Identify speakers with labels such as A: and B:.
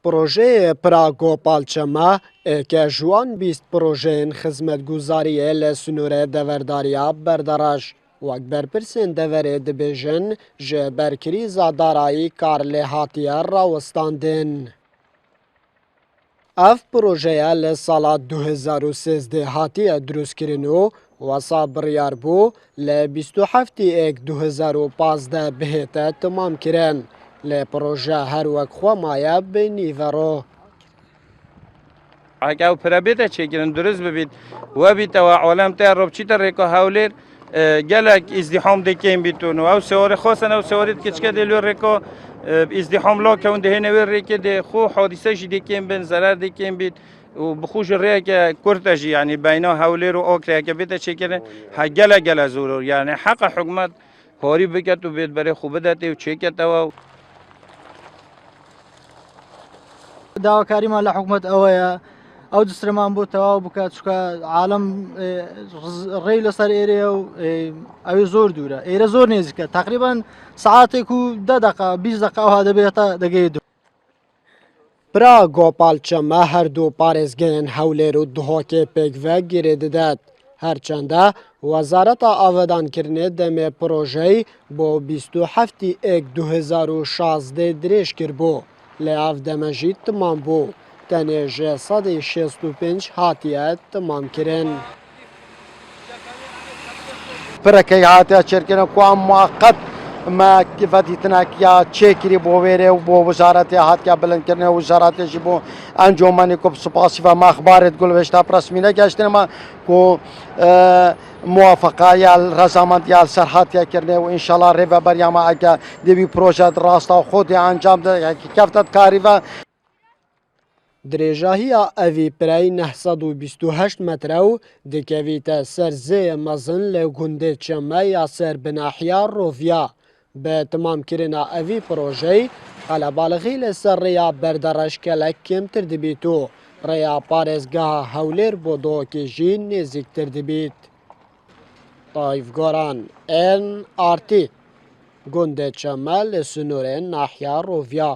A: پروژه پراگوپالچما که جوان بیست پروژه خدمتگزاری لسنوره دورداریا بردارش وک برپرسین دوره دبیجن جه برکریزا دارایی کار لحاتیه راوستاندن. اف پروژه لسالا 2013 هاتیه دروست کرنو واسا بریار بو ل 27 ایک 2015 بهتا تمام کرن. لپروژه هر وک خو مایه به نیورو.
B: اگه او پرابیت چیکن درست ببید و بیت و عالم تا ربچی تا ریکو هاولر گلک ازدحام دکیم بیتون و او سوار خاصن او سوارید کچک دلو ریکو ازدحام لا کون ده نویر ریک ده خو حادثه جی دکیم بین ضرر دکیم بیت و بخوش ریک کرتجی یعنی بینا هاولر و آکر که بیت چیکن هگل گل زور یعنی حق حکومت هاری بکت و بیت برای خوب داده و چیکت و
C: داواکاری مال حکومت اوه او دسترمان بو تواو بکات چکا عالم ری لسر ایره و اوی زور دوره ایره زور نیزی تقریبا ساعتی کو 10 دقیقه 20 دقیقه او هده بیتا دگیدو.
A: پراگوپالچما هر دو پارێزگەیان هەولێر و دهۆکێ پێکڤە گیرێ دەدات. هەرچەندە وەزارەتە ئاوەدانکردنێ دەمێ پرۆژەی بۆ 27 ئێک 2016 درێژ کردبوو. لە ئاودەمەژی تمام بوو. تەنێژێ 165 هاتیە تمامکردن.
D: پرەکەی هاتیە چێرکردن کوام موقت ما كيفاتي تناكيا تشيكري بوفيري وبو وزارتي هاتيا بلنكرني وزارتي جيبو انجوماني كوب سباسي فما اخبار تقول ويش تاب رسمينا كاشتنا ما كو موافقه يا الرزامات يا السرحات كرني وان شاء الله ريفا برياما اكا دبي بروجيت راستا خودي انجام ده كفتت كاريفا
A: درێژاهیە ئەوی پرای 928 مترە و دکەویتە سەرزەیە مەزن لە گوندێ چەمە یا سەر بناحیا ڕۆڤیا. بە تمامکردنا ئەوی پرۆژەی قەلەباڵغی لەسەر ڕێیا بەردەڕەشکەلە کێمتر دەبیت و ڕێیا پارێزگا هەولێر بۆ دۆکێژی نێزیکتر دەبیت. تایڤگۆران NRT گوندێ چەمە لە سنوورێن ناحیا ڕۆڤیا.